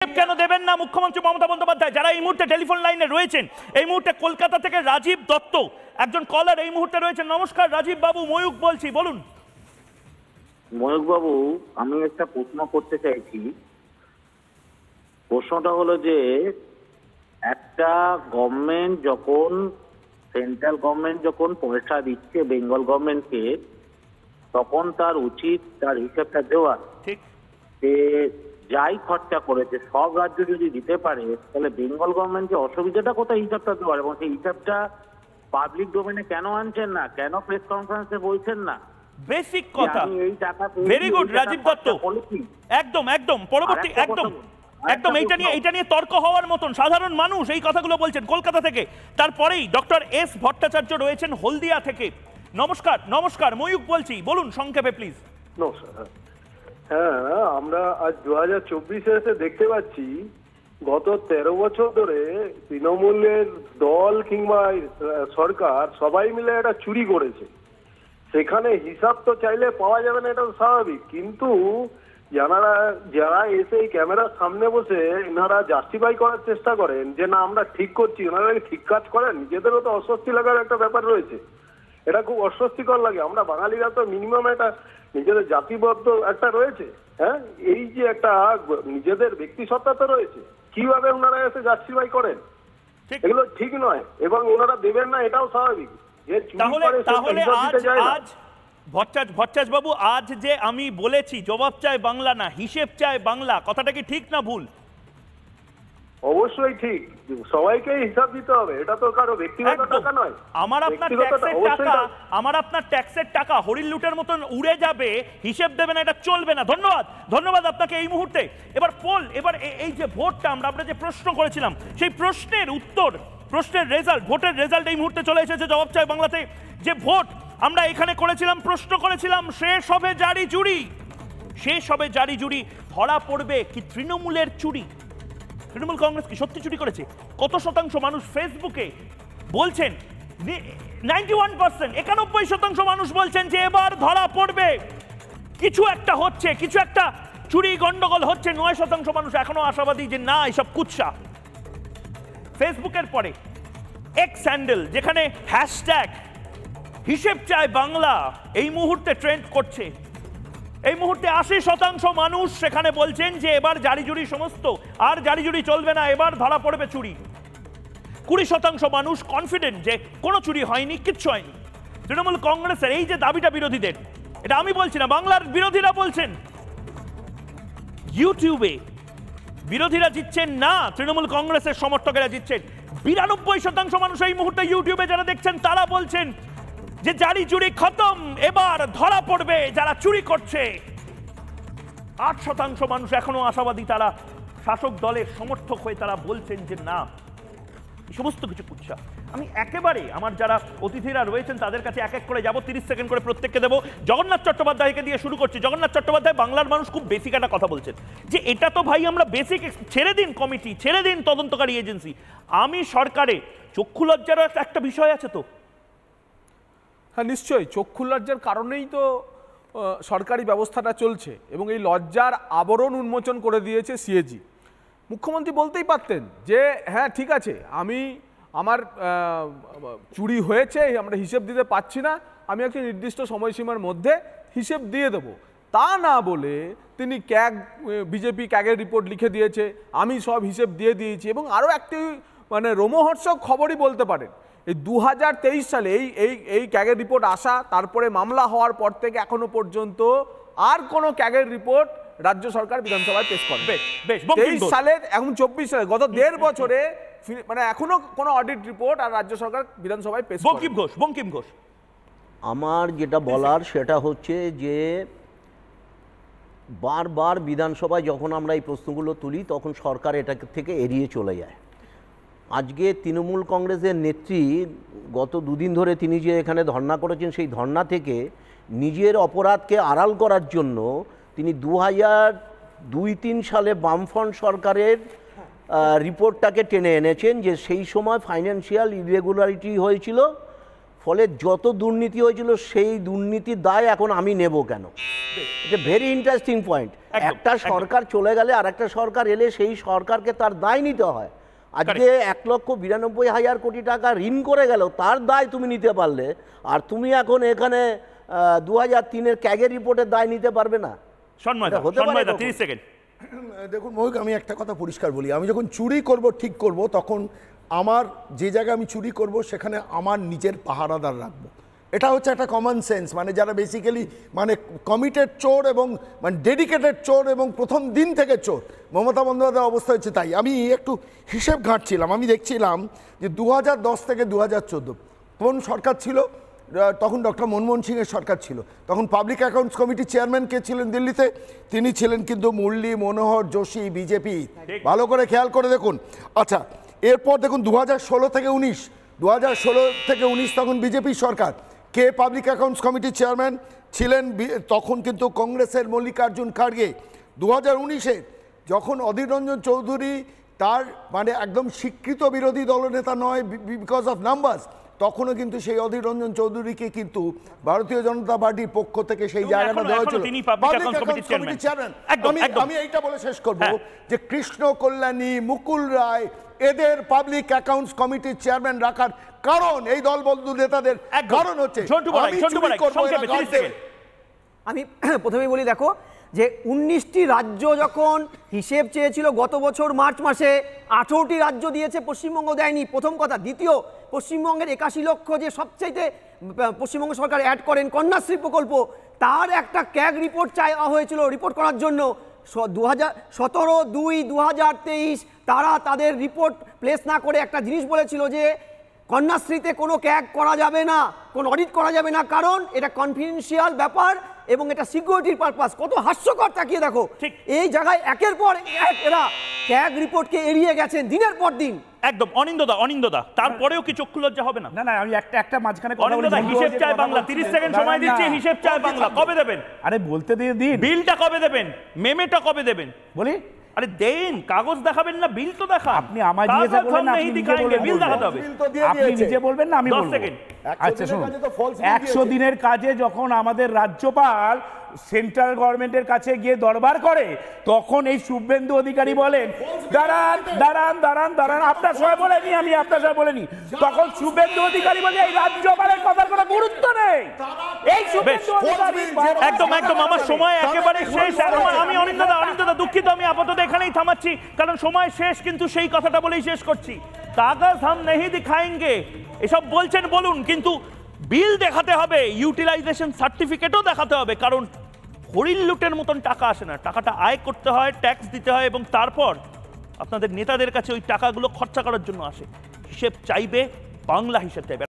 কেন দেবেন না মুখ্যমন্ত্রী মমতা বন্দ্যোপাধ্যায়? যারা এই মুহূর্তে টেলিফোন লাইনে রয়েছেন, এই মুহূর্তে কলকাতা থেকে রাজীব দত্ত একজন কলার এই মুহূর্তে রয়েছেন। নমস্কার রাজীব বাবু, ময়ূক বলছি, বলুন। ময়ূক বাবু, আমি একটা প্রশ্ন করতে চাইছি। প্রশ্নটা হলো যে একটা গভর্নমেন্ট যখন, সেন্ট্রাল গভর্নমেন্ট যখন পয়সা দিচ্ছে বেঙ্গল গভর্নমেন্টকে, তখন তার উচিত তার হিসাবটা দেওয়া। ঠিক, যে যাই খরচা করেছে সব রাজ্য যদি দিতে পারে, তাহলে বেঙ্গল গভর্নমেন্টের অসুবিধাটা কোথায় হিসাবটা দেওয়ার, এবং সেই হিসাবটা পাবলিক ডোমেনে কেন আনছেন না, কেন প্রেস কনফারেন্সে বলছেন না? বেসিক কথা। এই টাকা ভেরি গুড রাজীব দত্ত, একদম একদম পরবর্তী একদম একদম এইটা নিয়ে তর্ক হওয়ার মতন। সাধারণ মানুষ এই কথাগুলো বলছেন কলকাতা থেকে। তারপরেই ডক্টর এস ভট্টাচার্য রয়েছেন হলদিয়া থেকে। নমস্কার। নমস্কার, ময়ূক বলছি, বলুন সংক্ষেপে প্লিজ। নমস্কার। হ্যাঁ, আমরা আজ 2024-এ এসে দেখতে পাচ্ছি গত 13 বছর ধরে তৃণমূলের দল কিংবা সরকার সবাই মিলে এটা চুরি করেছে। সেখানে হিসাব তো চাইলে পাওয়া যাবে না, এটা তো স্বাভাবিক। কিন্তু যারা এসে এই ক্যামেরার সামনে বসে এনারা জাস্টিফাই করার চেষ্টা করেন যে না আমরা ঠিক করছি, ওনারা ঠিক কাজ করেন, নিজেদেরও তো অস্বস্তি লাগার একটা ব্যাপার রয়েছে। এটা খুব অস্বস্তিকর লাগে। আমরা বাঙালিরা তো মিনিমাম একটা নিজেদের জাতিবদ্ধ একটা রয়েছে। হ্যাঁ, এই যে একটা নিজেদের ব্যক্তিসত্তা তো রয়েছে, কিভাবে ওনারা এসে জাস্টিফাই করেন? এগুলো ঠিক নয়, এবং ওনারা দেবেন না এটাও স্বাভাবিক। তাহলে আজ ভট্টাচার্য বাবু, আজ যে আমি বলেছি জবাব চায় বাংলা না হিসেব চায় বাংলা, কথাটা কি ঠিক না ভুল? অবশ্যই ঠিক, সবাইকেই হিসাব দিতে হবে, এটা তো কারো ব্যক্তিগত টাকা নয়। আমার আপনার ট্যাক্সের টাকা হরিণ লুটের মতন উড়ে যাবে, হিসেব দেবে না, এটা চলবে না। ধন্যবাদ, ধন্যবাদ আপনাকে এই মুহূর্তে। এবার এবার এই যে ভোটটা আমরা যে প্রশ্ন করেছিলাম, সেই প্রশ্নের উত্তর, প্রশ্নের রেজাল্ট, ভোটের রেজাল্ট এই মুহূর্তে চলে এসেছে জবাব চায় বাংলাতে। যে ভোট আমরা এখানে করেছিলাম, প্রশ্ন করেছিলাম, শেষ হবে জারি জুরি, শেষ হবে জারি জুরি, ধরা পড়বে কি তৃণমূলের চুরি? তৃণমূল কংগ্রেস কি সত্যি চুরি করেছে? কত শতাংশ মানুষ ফেসবুকে বলছেন, 91%, 91% মানুষ বলছেন যে এবার ধরা পড়বে, কিছু একটা হচ্ছে, কিছু একটা চুরি গন্ডগোল হচ্ছে। 9% মানুষ এখনো আশাবাদী যে না, এসব কুৎসা। ফেসবুকের পরে এক্স হ্যান্ডেল, যেখানে হ্যাশট্যাগ হিসেব চায় বাংলা এই মুহূর্তে ট্রেন্ড করছে, এই মুহূর্তে 80% মানুষ সেখানে বলছেন যে এবার জারি জুরি সমস্ত, আর জারি জুরি চলবে না, এবার ধরা পড়বে চুরি। 20% মানুষ কনফিডেন্ট যে কোনো চুরি হয়নি, কিচ্ছু হয়নি। তৃণমূল কংগ্রেসের এই যে দাবিটা বিরোধীদের, এটা আমি বলছি না, বাংলার বিরোধীরা বলছেন। ইউটিউবে বিরোধীরা জিতছেন না, তৃণমূল কংগ্রেসের সমর্থকেরা জিতছেন। 92% মানুষ এই মুহূর্তে ইউটিউবে যারা দেখছেন তারা বলছেন যে জারি চুরি খতম, এবার ধরা পড়বে যারা চুরি করছে। 8% মানুষ এখনো আশাবাদী, তারা শাসক দলের সমর্থক হয়ে তারা বলছেন যে না, সমস্ত কিছু কুৎসা। আমি একেবারে আমার যারা অতিথিরা রয়েছেন তাদের কাছে এক এক করে যাব, 30 সেকেন্ড করে প্রত্যেককে দেবো। জগন্নাথ চট্টোপাধ্যায়কে দিয়ে শুরু করছি। জগন্নাথ চট্টোপাধ্যায়, বাংলার মানুষ খুব বেসিক একটা কথা বলছেন যে এটা তো ভাই আমরা বেসিক, ছেড়ে দিন কমিটি, ছেড়ে দিন তদন্তকারী এজেন্সি। আমি সরকারে চক্ষু লজ্জারও একটা বিষয় আছে তো। হ্যাঁ নিশ্চয়ই, চক্ষু লজ্জার কারণেই তো সরকারি ব্যবস্থাটা চলছে, এবং এই লজ্জার আবরণ উন্মোচন করে দিয়েছে সিএজি। মুখ্যমন্ত্রী বলতেই পারতেন যে হ্যাঁ ঠিক আছে, আমার চুরি হয়েছে, আমরা হিসেব দিতে পারছি না, আমি একটা নির্দিষ্ট সময়সীমার মধ্যে হিসেব দিয়ে দেবো। তা না বলে তিনি বিজেপি ক্যাগের রিপোর্ট লিখে দিয়েছে, আমি সব হিসেব দিয়ে দিয়েছি। এবং আরও একটি রোমহর্ষক খবরই বলতে পারেন, এই 2023 সালে এই ক্যাগের রিপোর্ট আসা, তারপরে মামলা হওয়ার পর থেকে এখনো পর্যন্ত আর কোনো ক্যাগের রিপোর্ট রাজ্য সরকার বিধানসভায় পেশ করে। 23 সালে, এখন 24 সালে, গত 1.5 বছরে এখনো কোনো অডিট রিপোর্ট আর রাজ্য সরকার বিধানসভায় পেশ করে। বঙ্কিম ঘোষ, আমার যেটা বলার সেটা হচ্ছে যে বারবার বিধানসভায় যখন আমরা এই প্রশ্নগুলো তুলি তখন সরকার এটা থেকে এড়িয়ে চলে যায়। আজকে তৃণমূল কংগ্রেসের নেত্রী গত 2 দিন ধরে তিনি যে এখানে ধর্ণা করেছেন, সেই ধর্ণা থেকে নিজের অপরাধকে আড়াল করার জন্য তিনি 2002-03 সালে বামফ্রন্ট সরকারের রিপোর্টটাকে টেনে এনেছেন যে সেই সময় ফাইন্যান্সিয়াল ইরেগুলারিটি হয়েছিল ফলে যত দুর্নীতি হয়েছিল সেই দুর্নীতির দায় এখন আমি নেব কেন? এটা ভেরি ইন্টারেস্টিং পয়েন্ট। একটা সরকার চলে গেলে আর একটা সরকার এলে সেই সরকারকে তার দায় নিতে হয়। আজকে 1,92,000 কোটি টাকা ঋণ করে গেল, তার দায় তুমি নিতে পারলে, আর তুমি এখন এখানে 2003-এর ক্যাগের রিপোর্টের দায় নিতে পারবে না। দেখুন মৌলিক, আমি একটা কথা পরিষ্কার বলি, আমি যখন চুরি করব ঠিক করব, তখন আমার যে জায়গায় আমি চুরি করব সেখানে আমার নিজের পাহারাদার রাখবো। এটা হচ্ছে একটা কমন সেন্স, মানে যারা বেসিক্যালি মানে কমিটেড চোর এবং মানে ডেডিকেটেড চোর এবং প্রথম দিন থেকে চোর। মমতা বন্দ্যোপাধ্যায়ের অবস্থা হচ্ছে তাই। আমি একটু হিসেব ঘাঁটছিলাম, আমি দেখছিলাম যে 2010 থেকে 2014 কোন সরকার ছিল, তখন ডক্টর মনমোহন সিংয়ের সরকার ছিল। তখন পাবলিক অ্যাকাউন্টস কমিটির চেয়ারম্যান কে ছিলেন দিল্লিতে? তিনি ছিলেন কিন্তু মুরলী মনোহর যোশী, বিজেপি। ভালো করে খেয়াল করে দেখুন। আচ্ছা, এরপর দেখুন 2016 থেকে 19 তখন বিজেপি সরকার। কে পাবলিক অ্যাকাউন্টস কমিটির চেয়ারম্যান ছিলেন? তখন কিন্তু কংগ্রেসের মল্লিকার্জুন খাড়গে। 2019-এ যখন অধীর রঞ্জন চৌধুরী, তার মানে একদম স্বীকৃত বিরোধী দলনেতা নয় বিকজ অফ নাম্বারস, তখনও কিন্তু সেই অধীর রঞ্জন চৌধুরীকে কিন্তু ভারতীয় জনতা পার্টির পক্ষ থেকে সেই জায়গাটা দেওয়া হয়েছিল চেয়ারম্যান। আমি এইটা বলে শেষ করব যে কৃষ্ণ কল্যাণী, মুকুল রায়, এদের পাবলিক অ্যাকাউন্টস কমিটির চেয়ারম্যান রাখার কারণ এই দলবন্ধু নেতাদের কারণ হচ্ছে আমি প্রথমেই বলি, দেখো যে 19টি রাজ্য যখন হিসেব চেয়েছিল গত বছর মার্চ মাসে, 18টি রাজ্য দিয়েছে, পশ্চিমবঙ্গ দেয়নি, প্রথম কথা। দ্বিতীয়, পশ্চিমবঙ্গের 81 লক্ষ যে সবচাইতে পশ্চিমবঙ্গ সরকার অ্যাড করেন কন্যাশ্রী প্রকল্প, তার একটা ক্যাগ রিপোর্ট চাওয়া হয়েছিল রিপোর্ট করার জন্য। 17/2/2023 তারা তাদের রিপোর্ট প্লেস না করে একটা জিনিস বলেছিল যে কন্যাশ্রীতে কোনো ক্যাগ করা যাবে না, কোনো অডিট করা যাবে না, কারণ এটা কনফিডেন্সিয়াল ব্যাপার এবং এটা সিকিউরিটির পারপাস। কত হাস্যকর, তাকিয়ে দেখো। এই জায়গায় একের পর এক এরা ক্যাগ রিপোর্টকে এড়িয়ে গেছেন দিনের পর দিন। একদম অনিন্দদা তারপরেও কি চক্ষু লজ্জা হবে না? না, আমি একটা মাঝখানে হিসেব চায় বাংলা, 30 সেকেন্ড সময় দিচ্ছি। হিসেব চায় বাংলা কবে দেবেন? আরে বলতে দিয়ে দিন। বিলটা কবে দেবেন? মেমেটা কবে দেবেন? বলি, আরে দেন, কাগজ দেখাবেন না, বিল তো দেখা। আপনি আমায় জিজ্ঞাসা করলেন, বিল দেখাতে হবে। আপনি নিজে বলবেন না আমি বলবো? আচ্ছা শুনুন, 100 দিনের কাজে যখন আমাদের রাজ্যপাল সেন্ট্রাল গভর্নমেন্টের কাছে গিয়ে দরবার করে, তখন এই শুভেন্দু অধিকারী বলেন দাঁড়ান, আপনার সবাই বলেনি, আমি আপনার সবাই বলেনি। তখন শুভেন্দু অধিকারী বলে এই রাজ্যপালের কথার কোনো গুরুত্ব নেই। এই শুভেন্দু অধিকারী একদম আমার সময় একেবারে শেষ। আমি অনিন্দদা দুঃখিত, আমি আপাতত এখানেই থামাচ্ছি, কারণ সময় শেষ, কিন্তু সেই কথাটা বলেই শেষ করছি। কাগজ হাম নেহি দিখায়েঙ্গে এসব বলছেন বলুন, কিন্তু বিল দেখাতে হবে, ইউটিলাইজেশন সার্টিফিকেটও দেখাতে হবে, কারণ হরিণ লুটের মতন টাকা আসে না। টাকাটা আয় করতে হয়, ট্যাক্স দিতে হয়, এবং তারপর আপনাদের নেতাদের কাছে ওই টাকাগুলো খরচা করার জন্য আসে। হিসেব চাইবে, বাংলা হিসেব চাইবে।